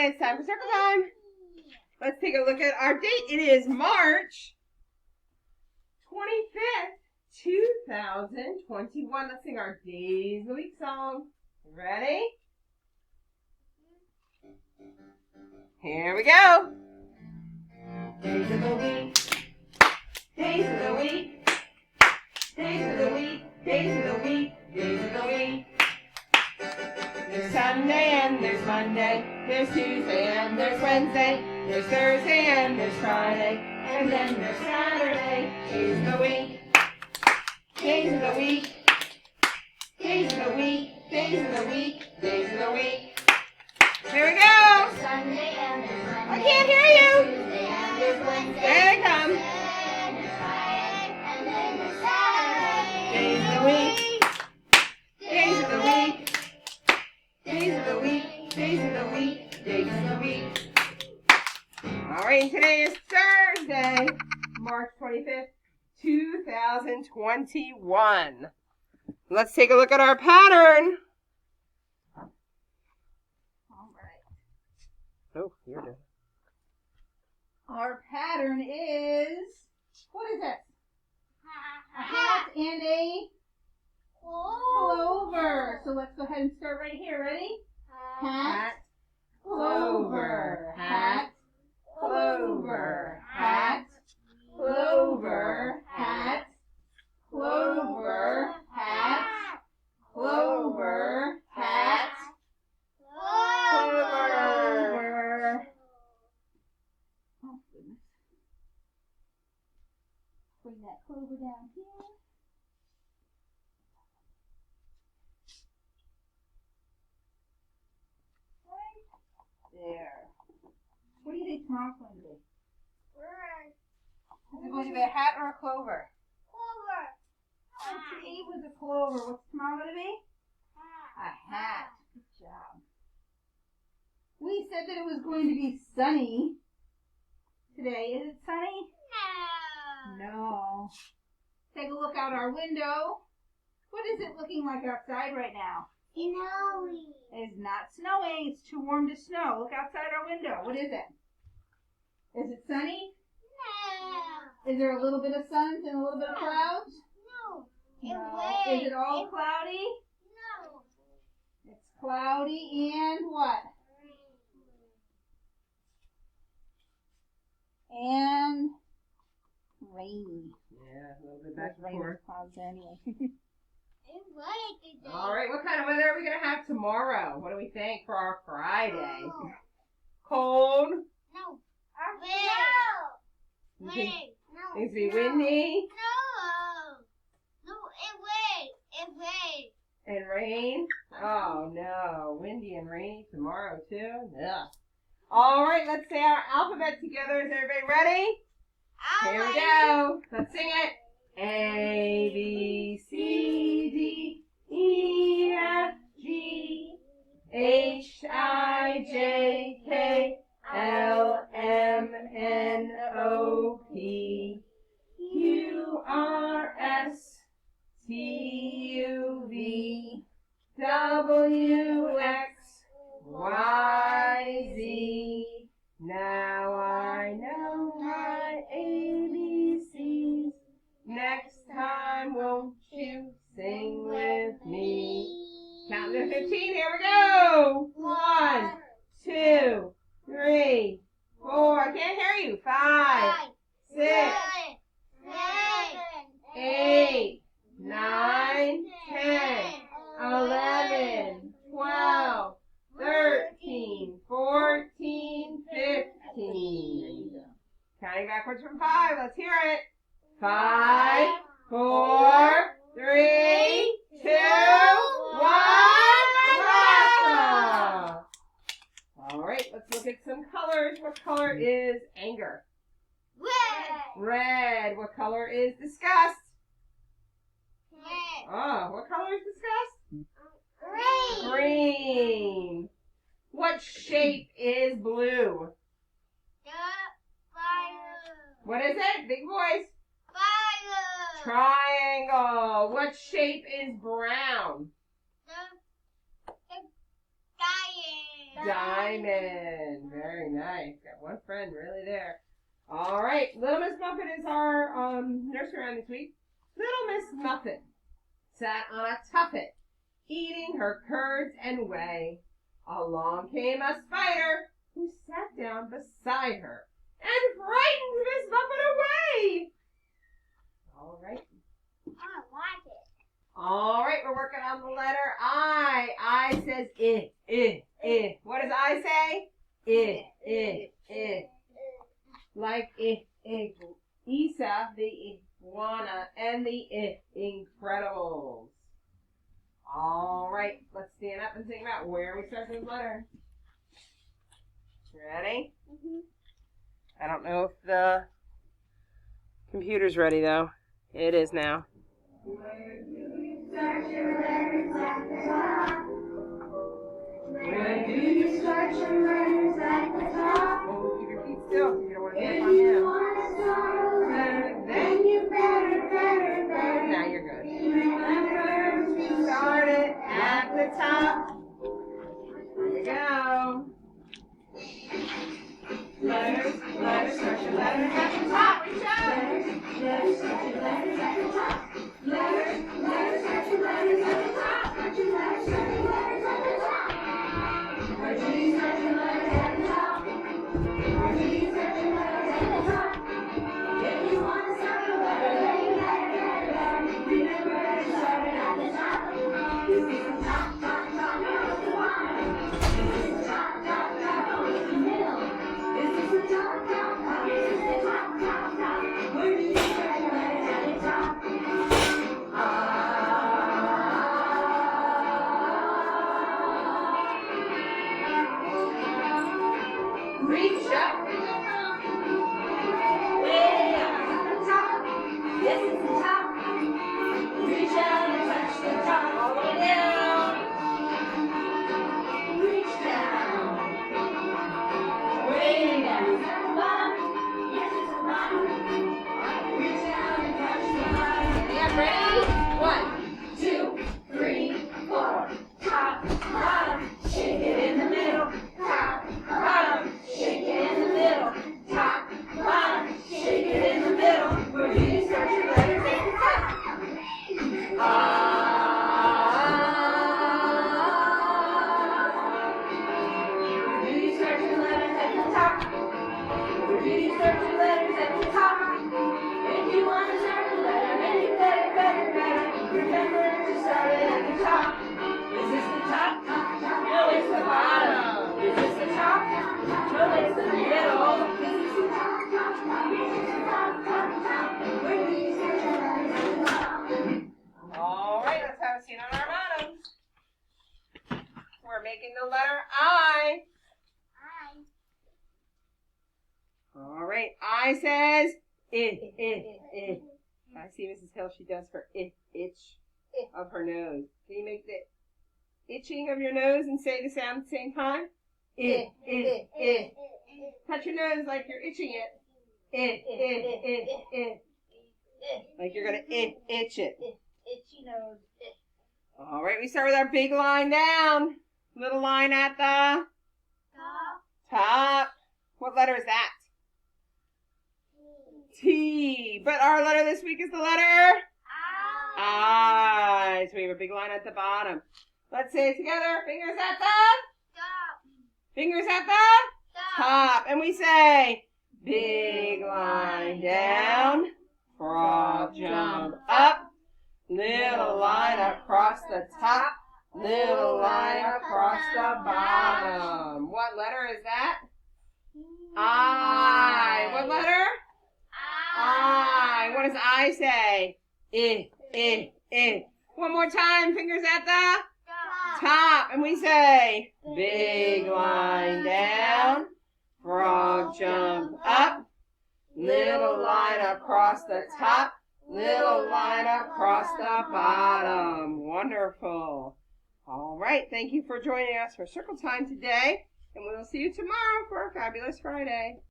it's time for circle time. Let's take a look at our date. It is March 25th, 2021. Let's sing our Days of the Week song. Ready? Here we go. Days of the week. Days of the week. Days of the week. Days of the week. Days of the week. There's Sunday and there's Monday. There's Tuesday and there's Wednesday. There's Thursday and there's Friday. And then there's Saturday. Days of the week. Days of the week. Days of the week. Days of the week. Days of the week. Here we go. Sunday and there's Monday. I can't hear you. Tuesday and there's Wednesday. There they come. And there's Friday. And then there's Saturday. Days of the week. Days of the week. Days of the week. Days of the week. Days of the week. All right, and today is Thursday, March 25th, 2021. Let's take a look at our pattern. All right. Oh, you're doing. Our pattern is, what is it? A hat and a clover. So let's go ahead and start right here. Ready? Hat, clover, hat, clover, hat, clover, hat, clover, hat, clover, hat, clover. Oh, goodness. Bring that clover down here. Right there. What do you think tomorrow's going to be? Is it going to be a hat or a clover? Today was a clover. What's tomorrow going to be? A hat. Good job. We said that it was going to be sunny today. Is it sunny? No. Take a look out our window. What is it looking like outside right now? It's not snowing. It's too warm to snow. Look outside our window. What is it? Is it sunny? Is there a little bit of sun and a little bit of clouds? No. Is it all cloudy? It's cloudy and what? And rainy. Yeah, a little bit back and Rain forth. clouds anyway. All right, what kind of weather are we going to have tomorrow? What do we think for our Friday? Cold? You think it's going to be windy? And rain? Oh no, windy and rainy tomorrow too? Ugh. All right, let's say our alphabet together. Is everybody ready? Here we go. Let's sing it. A, B, C, D, E, F, G, H, I, J, K, L, M, N, O, P, Q, R, S, T, U, V, W, X, Y, Z. Now I know my ABCs. Next time, won't you sing with me? Count to 15. Here we go. 1, 2, 3, 4. I can't hear you. 5, 6, 8, 9, 10, 11, 12, 13, 14, 15. Counting backwards from 5. Let's hear it. 5, 4, 3, 2, 1. Awesome. All right, let's look at some colors. What color is anger? Red. What color is disgust? Oh, what color is disgust? Green. What shape is blue? What is it? Big voice. Triangle. What shape is brown? Diamond. Very nice. Got one friend really there. All right. Little Miss Muffet is our nursery rhyme this week. Little Miss Muffet sat on a tuffet, eating her curds and whey. Along came a spider who sat down beside her and frightened Miss Muffet away. All right. I like it. All right, we're working on the letter I. I says I. What does I say? I. Like Isa, the iguana, and the Incredibles. All right, let's stand up and think about where we start this letter. Ready? Mm-hmm. I don't know if the computer's ready, though. It is now. Where do you start your letters at the top? Where do you start your letters at the top? Oh, keep your feet still. You don't want to If step on you them. want to start a letter, then you better. Now you're good. Remember to Start it at the top. Here we go. Letters, start your letters at the top. Reach out. Letters, start your letters at the top. Letters, start your letters at the top. Start your letters at the top. Where do you start your letters at the top? Where do you start your letters at the top? If you want to start a letter, then you better. Remember to start it at the top. This is the top, no, it's the bottom. This is the top, no, it's the middle. This is the top, this is the top. Where do you start your letters at the top? Reach up. Way up at the top. This is the top. Reach out and touch the top. All the way down. Reach down. Way down at the bottom. Yes, it's the bottom. Reach down and touch the bottom. Yeah, ready? 1, 2, 3, 4. Top, bottom. Shake it in the middle. Top, bottom. Shake it in the middle. Top, bottom. Shake it in the middle. Where do you start your letters at the top? Where do you start your letters at the top? Where do you start your letters at the top? If you want to start a letter, then you better. Remember to start it at the top. Is this the top? No, it's the bottom. Is this the top? No, it's the middle. Is this the top? Yes, it's the top. Where do you start your letters at the top? All right, let's have a scene on our bottoms. We're making the letter I. All right, I says I. I see Mrs. Hill, she does her itch of her nose. Can you make the itching of your nose and say the sound at the same time? Touch your nose like you're itching it. Like you're going to itch it. Itchy nose. All right, we start with our big line down. Little line at the top. What letter is that? T. But our letter this week is the letter I. So we have a big line at the bottom. Let's say it together. Fingers at the top. And we say, big line down, frog jump up, little line across the top, little line across the bottom. What letter is that? I. What letter? I. What does I say? I. One more time. Fingers at the top. And we say, big line down, frog jump up, little line across the top, little line across the bottom. Wonderful. All right. Thank you for joining us for Circle Time today. And we will see you tomorrow for a fabulous Friday.